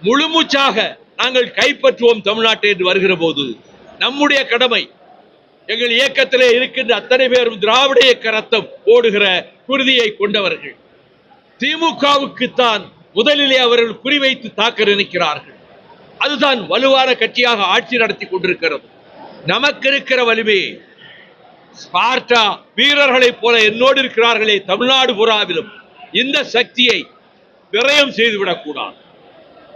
முழுமூச்சாக நாங்கள் கைப்பற்றுவோம் தமிழ்நாட்டை என்று வருகிற போது நம்முடைய கடமை, எங்கள் இயக்கத்திலே இருக்கின்ற அத்தனை பேரும் திராவிட இயக்க ரத்தம் ஓடுகிற குருதியை கொண்டவர்கள். திமுகவுக்குத்தான் முதலிலே அவர்கள் குறிவைத்து தாக்க நினைக்கிறார்கள். அதுதான் வலுவான கட்சியாக ஆட்சி நடத்தி கொண்டிருக்கிறது. நமக்கு இருக்கிற வலிமை ஸ்பார்டா வீரர்களைப் போல என்னோடு இருக்கிறார்களே தமிழ்நாடு புறாவிலும், இந்த சக்தியை விரயம் செய்துவிடக் கூடாது.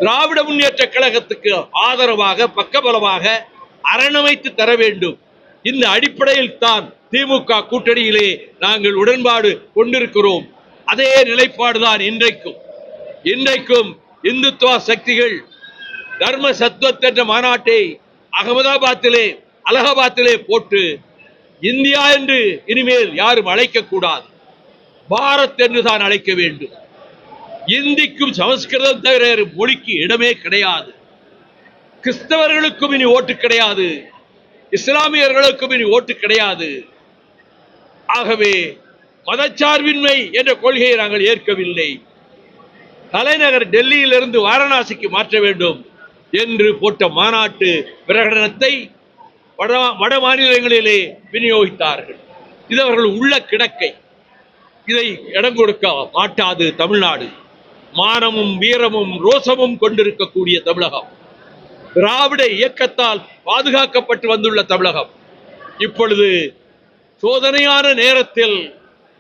திராவிட முன்னேற்ற கழகத்துக்கு ஆதரவாக பக்கபலமாக அரணமைத்து தர வேண்டும். இந்த அடிப்படையில் தான் திமுக கூட்டணியிலே நாங்கள் உடன்பாடு கொண்டிருக்கிறோம். அதே நிலைப்பாடுதான் இன்றைக்கும் இந்துத்துவ சக்திகள் தர்ம சத்வத் என்ற மாநாட்டை அலகாபாத்திலே போட்டு இந்தியா என்று இனிமேல் யாரும் அழைக்க கூடாது, பாரத் என்று தான் அழைக்க வேண்டும். இந்திக்கும் சமஸ்கிருதம் தவிர மொழிக்கு இடமே கிடையாது. கிறிஸ்தவர்களுக்கும் இனி ஓட்டு கிடையாது, இஸ்லாமியர்களுக்கும் இனி ஓட்டு கிடையாது. ஆகவே மதச்சார்பின்மை என்ற கொள்கையை நாங்கள் ஏற்கவில்லை. தலைநகர் டெல்லியிலிருந்து வாரணாசிக்கு மாற்ற வேண்டும் என்று போட்ட மாநாட்டு பிரகடனத்தை வட மாநிலங்களிலே விநியோகித்தார்கள். இது அவர்கள் உள்ள கிடக்கை. இதை இடம் கொடுக்க மாட்டாது தமிழ்நாடு. மானமும் வீரமும் ரோசமும் கொண்டிருக்கக்கூடிய தமிழகம், திராவிட இயக்கத்தால் பாதுகாக்கப்பட்டு வந்துள்ள தமிழகம், இப்பொழுது சோதனையான நேரத்தில்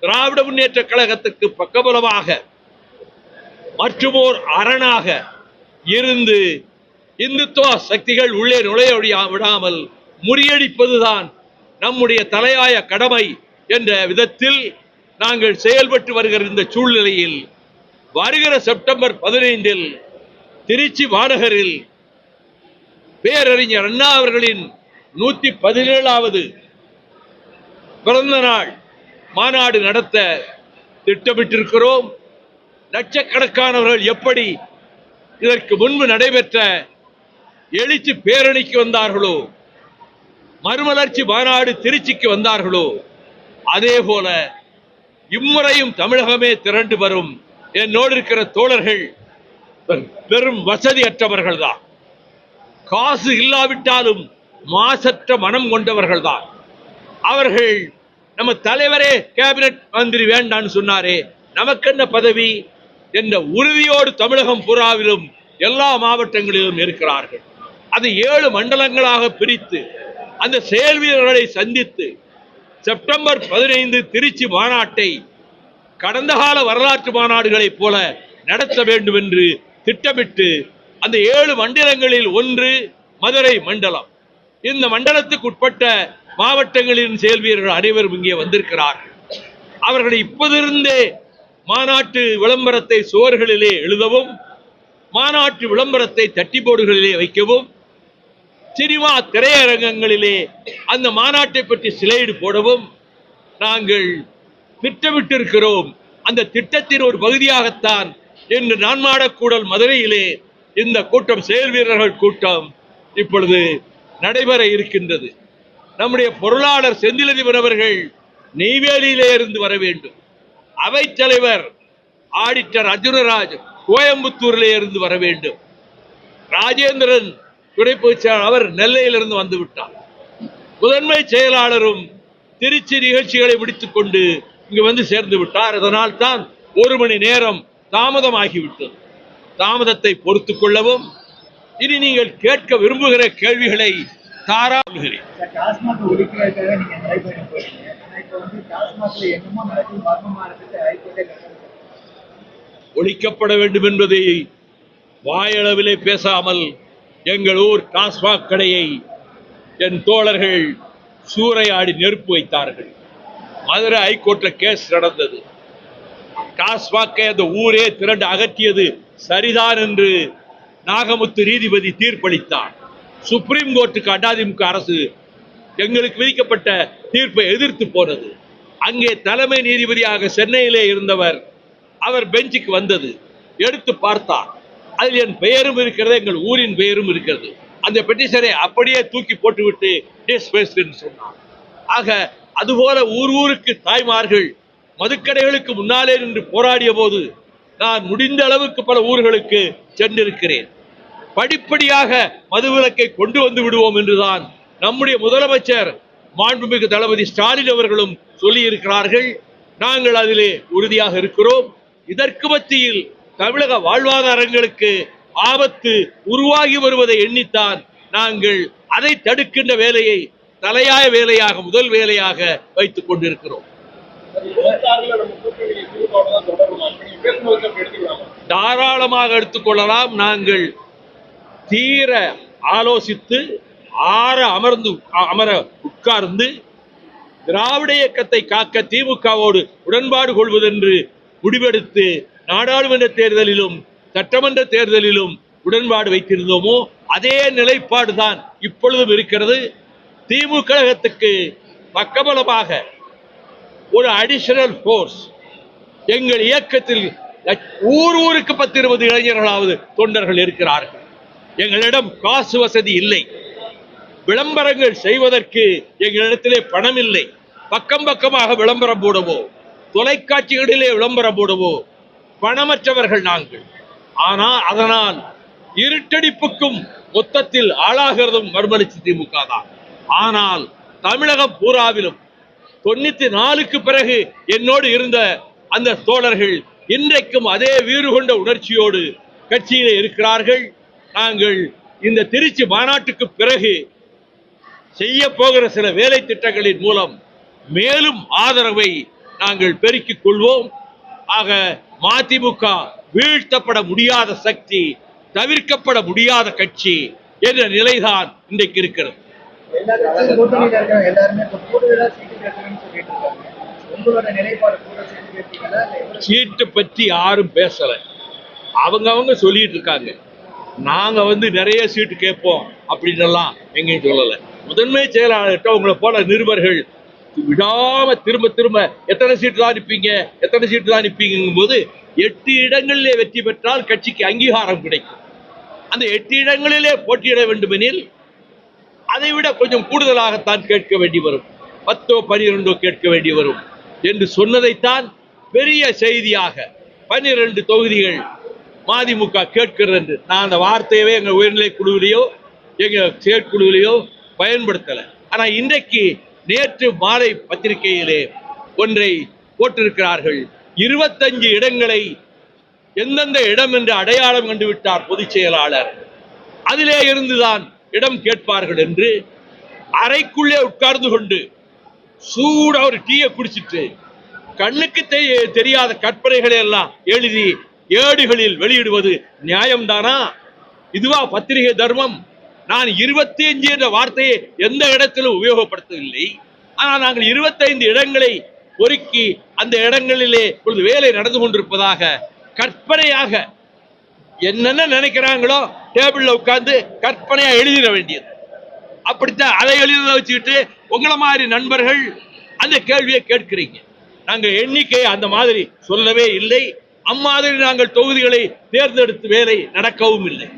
திராவிட முன்னேற்ற கழகத்துக்கு பக்கபலமாக மற்றுமோர் அரணாக இருந்து இந்துத்துவ சக்திகள் உள்ளே நுழைய விடாமல் முறியடிப்பதுதான் நம்முடைய தலையாய கடமை என்ற விதத்தில் நாங்கள் செயல்பட்டு வருகிற இந்த சூழ்நிலையில் வருகிற செப்டம்பர் 15 திருச்சி மாநகரில் பேரறிஞர் அண்ணா அவர்களின் 117வது பிறந்த நாள் மாநாடு நடத்த திட்டமிட்டிருக்கிறோம். லட்சக்கணக்கானவர்கள் எப்படி இதற்கு முன்பு நடைபெற்ற எழுச்சி பேரணிக்கு வந்தார்களோ, மறுமலர்ச்சி மாநாடு திருச்சிக்கு வந்தார்களோ, அதே போல இம்முறையும் தமிழகமே திரண்டு வரும். என்னோடு இருக்கிற தோழர்கள் பெரும் வசதியற்றவர்கள் தான், காசு இல்லாவிட்டாலும் மாசற்ற மனம் கொண்டவர்கள் தான். அவர்கள் நம்ம தலைவரே கேபினட் மந்திரி வேண்டான்னு சொன்னாரே, நமக்கு என்ன பதவி என்ற உறுதியோடு தமிழகம் பூராவிலும் எல்லா மாவட்டங்களிலும் இருக்கிறார்கள். அது 7 மண்டலங்களாக பிரித்து அந்த செயல் வீரர்களை சந்தித்து செப்டம்பர் 15 திருச்சி மாநாட்டை கடந்த கால வரலாற்று மாநாடுகளைப் போல நடத்த வேண்டும் என்று திட்டமிட்டு அந்த 7 மண்டலங்களில் ஒன்று மதுரை மண்டலம். இந்த மண்டலத்துக்கு உட்பட்ட மாவட்டங்களின் செயல் வீரர்கள் அனைவரும் இங்கே வந்திருக்கிறார்கள். அவர்கள் இப்போதிருந்தே மாநாட்டு விளம்பரத்தை சுவர்களிலே எழுதவும், மாநாட்டு விளம்பரத்தை தட்டி போர்டுகளிலே வைக்கவும், சினிமா திரையரங்கங்களிலே அந்த மாநாட்டை பற்றி ஸ்லைடு போடவும் நாங்கள் திட்டமிட்டிருக்கிறோம். அந்த திட்டத்தின் ஒரு பகுதியாகத்தான் இன்று நான்மாடக்கூடல் மதுரையிலே இந்த கூட்டம், செயல் வீரர்கள் கூட்டம் இப்பொழுது நடைபெற இருக்கின்றது. நம்முடைய பொருளாளர் செந்திலதிபர் அவர்கள் நெய்வேலியிலே இருந்து வர வேண்டும். அவைத்தலைவர் ஆடிட்டர் அர்ஜுனராஜ் கோயம்புத்தூரிலே இருந்து வர வேண்டும். ராஜேந்திரன் துணை பொதுச் செயலாளர் அவர் நெல்லையிலிருந்து வந்து விட்டார். முதன்மை செயலாளரும் திருச்சி நிகழ்ச்சிகளை முடித்துக் கொண்டு இங்கு வந்து சேர்ந்து விட்டார். அதனால் தான் 1 மணி நேரம் தாமதமாகிவிட்டது. தாமதத்தை பொறுத்துக் கொள்ளவும், இனி நீங்கள் கேட்க விரும்புகிற கேள்விகளை தாராளுகிறேன். ஒழிக்கப்பட வேண்டும் என்பதை வாயளவிலே பேசாமல் எங்கள் ஊர் டாஸ்மாக் கடையை என் தோழர்கள் சூறையாடி நெருப்பு வைத்தார்கள். மதுரை ஹைகோர்ட்ல கேஸ் நடந்தது. டாஸ்மாக்கை அந்த ஊரே திரண்டு அகற்றியது சரிதான் என்று நாகமுத்து நீதிபதி தீர்ப்பளித்தார். சுப்ரீம் கோர்ட்டுக்கு அதிமுக அரசு எங்களுக்கு விதிக்கப்பட்ட தீர்ப்பை எதிர்த்து போனது. அங்கே தலைமை நீதிபதியாக சென்னையிலே இருந்தவர், அவர் பெஞ்சுக்கு வந்தது, எடுத்து பார்த்தார். அதில் என் பெயரும் இருக்கிறது, எங்கள் ஊரின் பெயரும் இருக்கிறது. அந்த பெட்டிஷனை அப்படியே தூக்கி போட்டுவிட்டு சொன்னார். ஆக அதுபோல ஊருக்கு தாய்மார்கள் மதுக்கடைகளுக்கு முன்னாலே நின்று போராடிய போது நான் முடிந்த அளவுக்கு பல ஊர்களுக்கு சென்றிருக்கிறேன். படிப்படியாக மதுவிலக்கை கொண்டு வந்து விடுவோம் என்றுதான் நம்முடைய முதலமைச்சர் மாண்புமிகு தளபதி ஸ்டாலின் அவர்களும் சொல்லி இருக்கிறார்கள். நாங்கள் அதிலே உறுதியாக இருக்கிறோம். இதற்கு மத்தியில் தமிழக வாழ்வாதாரங்களுக்கு ஆபத்து உருவாகி வருவதை எண்ணித்தான் நாங்கள் அதை தடுக்கின்ற வேலையை தலையாய வேலையாக முதல் வேலையாக வைத்துக் கொண்டிருக்கிறோம். தாராளமாக எடுத்துக்கொள்ளலாம். நாங்கள் தீர ஆலோசித்து அமர உட்கார்ந்து திராவிட இயக்கத்தை காக்க திமுகவோடு உடன்பாடு கொள்வதென்று முடிவெடுத்து நாடாளுமன்ற தேர்தலிலும் சட்டமன்ற தேர்தலிலும் உடன்பாடு வைத்திருந்தோமோ அதே நிலைப்பாடுதான் இப்பொழுதும் இருக்கிறது. திமுக கழகத்துக்கு பக்கபலமாக ஒரு அடிஷனல் போர்ஸ் எங்கள் இயக்கத்தில் ஊருக்கு 10-20 இளைஞர்களாவது தொண்டர்கள் இருக்கிறார்கள். எங்களிடம் காசு வசதி இல்லை, விளம்பரங்கள் செய்வதற்கு எங்களிடத்திலே பணம் இல்லை. பக்கம் பக்கமாக விளம்பரம் போடவோ தொலைக்காட்சிகளிலே விளம்பரம் போடவோ பணமற்றவர்கள் நாங்கள். ஆனால் அதனால் இருட்டடிப்புக்கும் மொத்தத்தில் ஆளாகிறதும் மறுமலர்ச்சி திமுக தான். ஆனால் தமிழகம் பூராவிலும் 94க்கு பிறகு என்னோடு இருந்த அந்த தோழர்கள் இன்றைக்கும் அதே வீறு கொண்ட உணர்ச்சியோடு கட்சியிலே இருக்கிறார்கள். நாங்கள் இந்த திருச்சி மாநாட்டுக்கு பிறகு செய்ய போகிற சில வேலை திட்டங்களின் மூலம் மேலும் ஆதரவை நாங்கள் பெருக்கிக் கொள்வோம். ஆக மதிமுக வீழ்த்தப்பட முடியாத சக்தி, தவிர்க்கப்பட முடியாத கட்சி என்ற நிலைதான் இன்றைக்கு இருக்கிறது. சீட்டு பற்றி யாரும் பேசல, அவங்க சொல்லிட்டு இருக்காங்க. நாங்க நிறைய சீட்டு கேட்போம் அப்படின்னு எல்லாம் எங்கேயும் சொல்லல. முதன்மை செயலாளர்கிட்ட உங்களை போல நிருபர்கள் விடாம திரும்ப திரும்ப எத்தனை சீட்டு தான் நிற்பீங்கும் போது 8 இடங்களிலே வெற்றி பெற்றால் கட்சிக்கு அங்கீகாரம் கிடைக்கும். அந்த 8 இடங்களிலே போட்டியிட வேண்டுமெனில் அதை விட கொஞ்சம் கூடுதலாகத்தான் கேட்க வேண்டி வரும், 10-12 கேட்க வேண்டி வரும் என்று சொன்னதைத்தான் பெரிய செய்தியாக 12 தொகுதிகள் மதிமுக கேட்கிறது என்று நான் அந்த வார்த்தையவே எங்க உயர்நிலை குழுவிலேயோ எங்க செயற்குழுவிலேயோ பயன்படுத்தல. ஆனா இன்றைக்கு நேற்று மாலை பத்திரிகையிலே ஒன்றை போட்டிருக்கிறார்கள். 25 இடங்களை எந்தெந்த இடம் என்று அடையாளம் கண்டுவிட்டார் பொதுச் செயலாளர், அதிலே இருந்துதான் இடம் கேட்பார்கள் என்று. அறைக்குள்ளே உட்கார்ந்து கொண்டு சூடா ஒரு டீயை குடிச்சிட்டு கண்ணுக்கு தெரியாத கற்பனைகளை எல்லாம் எழுதி ஏடுகளில் வெளியிடுவது நியாயம்தானா? இதுவா பத்திரிகை தர்மம்? நான் 25 என்ற வார்த்தையை எந்த இடத்திலும் உபயோகப்படுத்தவில்லை. ஆனால் நாங்கள் 25 இடங்களை ஒதுக்கி அந்த இடங்களிலே இப்பொழுது வேலை நடந்து கொண்டிருப்பதாக கற்பனையாக என்னென்ன நினைக்கிறாங்களோ டேபிள்ல உட்கார்ந்து கற்பனையா எழுதிட வேண்டியது. அப்படித்தான் அதை எழுத வச்சுக்கிட்டு உங்களை மாதிரி நண்பர்கள் அந்த கேள்வியை கேட்கிறீங்க. நாங்கள் எண்ணிக்கை அந்த மாதிரி சொல்லவே இல்லை. அம்மாதிரி நாங்கள் தொகுதிகளை தேர்ந்தெடுத்து வேலை நடக்கவும் இல்லை.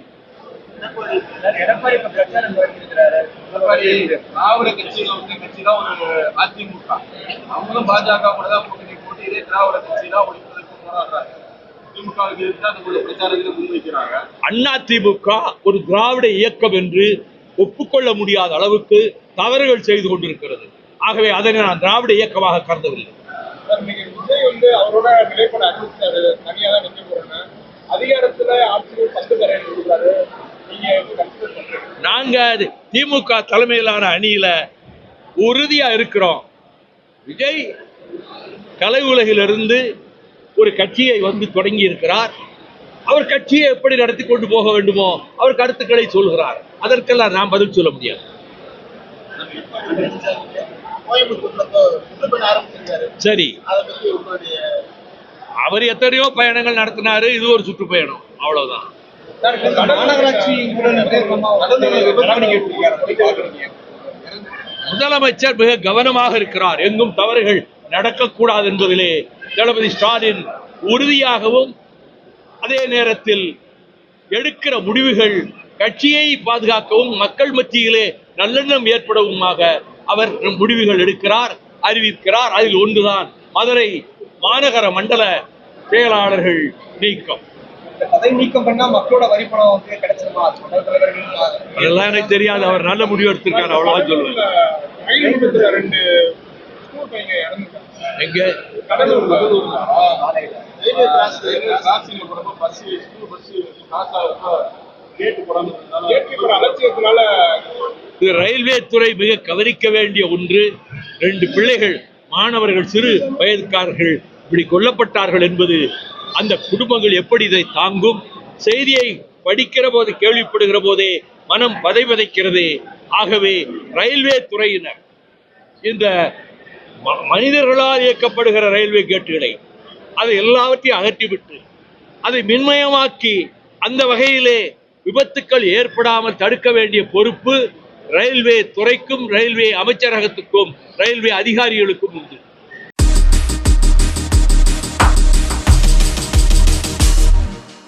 அதிமுக ஒரு திராவிட இயக்கம் என்று ஒப்புக்கொள்ள முடியாத அளவுக்கு தவறுகள் செய்து கொண்டிருக்கிறது. ஆகவே அதை நான் திராவிட இயக்கமாக கருதவில்லை. அவரோட நிலைப்பாடு அறிவிச்சாரு, தனியா தான் நிக்க போறேன்னு. அதிகாரத்துல ஆட்சியில் பங்கு தரேன்னு சொல்றாரு. நாங்க திமுக தலைமையிலான அணியில உறுதியா இருக்கிறோம். விஜய் கலை உலகிலிருந்து ஒரு கட்சியை தொடங்கி இருக்கிறார். அவர் கட்சியை எப்படி நடத்தி கொண்டு போக வேண்டுமோ அவர் கருத்துக்களை சொல்கிறார். அதற்கெல்லாம் நாம் பதில் சொல்ல முடியாது. சரி, அவர் எத்தனையோ பயணங்கள் நடத்தினாரு, இது ஒரு சுற்றுப்பயணம், அவ்வளவுதான். முதலமைச்சர் மிக கவனமாக இருக்கிறார். எங்கும் தவறுகள் நடக்கக்கூடாது என்பதிலே தளபதி ஸ்டாலின் உறுதியாகவும் அதே நேரத்தில் எடுக்கிற முடிவுகள் கட்சியை பாதுகாக்கவும் மக்கள் மத்தியிலே நல்லெண்ணம் ஏற்படவுமாக அவர் முடிவுகள் எடுக்கிறார், அறிவிக்கிறார். அதில் ஒன்றுதான் மதுரை மாநகர மண்டல செயலாளர்கள் நீக்கம். பதவி நீக்கம் பண்ணா மக்களோட வரி பணம் கிடைச்சிருமா? அதெல்லாம் எனக்கு தெரியாது. அவர் நல்ல முடிவு எடுத்திருக்காரு, அவ்வளவுதான் சொல்லுவேன். எங்க இது ரயில்வே துறை மிக கவனிக்க வேண்டிய ஒன்று. 2 பிள்ளைகள், மாணவர்கள், சிறு வயதுக்காரர்கள் இப்படி கொல்லப்பட்டார்கள் என்பது அந்த குடும்பங்கள் எப்படி இதை தாங்கும்? செய்தியை படிக்கிற போது, கேள்விப்படுகிற போதே மனம் பதைபதைக்கிறது. ஆகவே ரயில்வே துறையினர் இந்த மனிதர்களால் இயக்கப்படுகிற ரயில்வே கேட்டுகளை அதை எல்லாவற்றையும் அகற்றிவிட்டு அதை மின்மயமாக்கி அந்த வகையிலே விபத்துக்கள் ஏற்படாமல் தடுக்க வேண்டிய பொறுப்பு ரயில்வே துறைக்கும், ரயில்வே அமைச்சரகத்துக்கும், ரயில்வே அதிகாரிகளுக்கும் உண்டு.